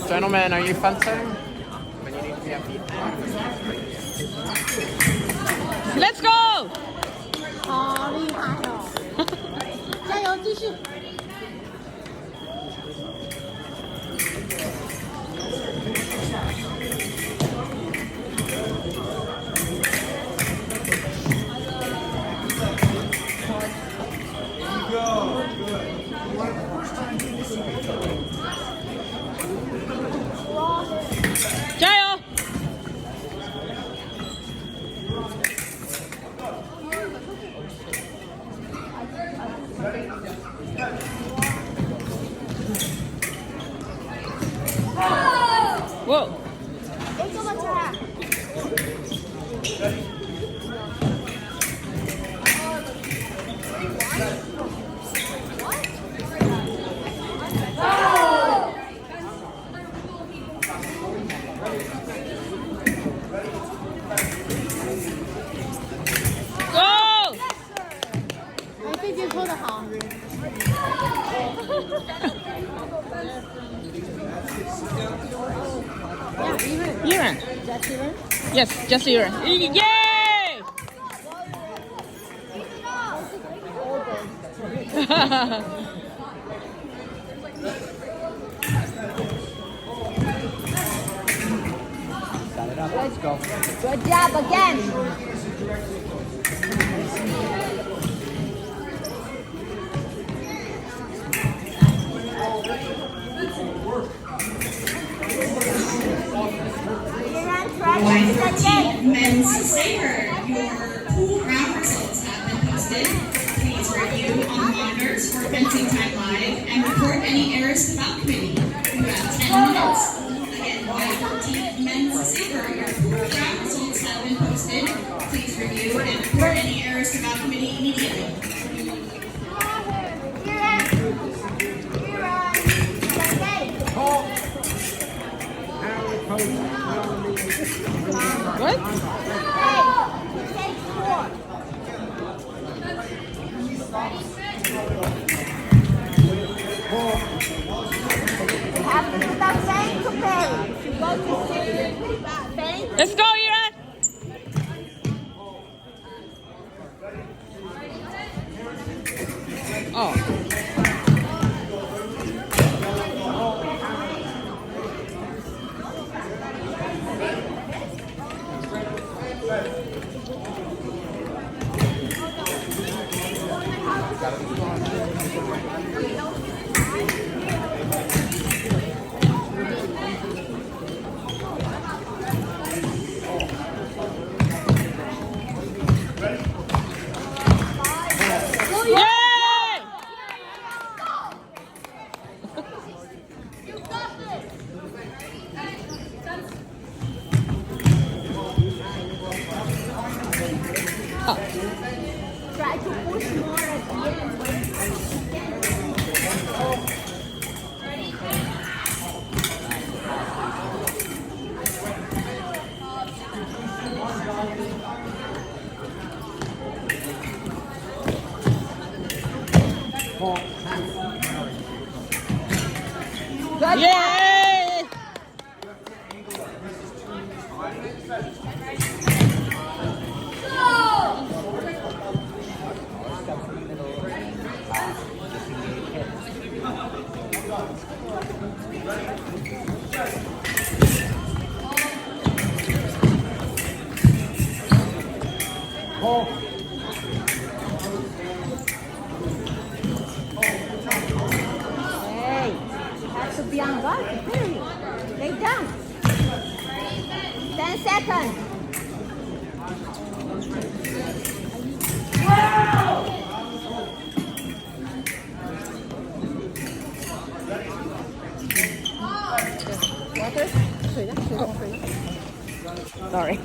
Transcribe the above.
Gentlemen, are you fencing? When you need to be at feet. Let's go! 好厉害哦！加油，继续。加油！ Whoa! Go! 哎，这件抽的好。 Even. Just even. Yes, just even. Yay! Set it up. Let's go. Good job again. Y14 men's saber. Your pool round results have been posted. Please review on the monitors for fencing time live and report any errors to the bout committee. You have 10 minutes. Again, Y14 men's saber. Your pool round results have been posted. Please review and report any errors to bout committee immediately. What? Let's go, Iran! Oh. Try to push more at the end. Yay! Hey, you have to be on guard. Period. Lay down. 10 seconds. Water? 水的，水的，水的。Sorry.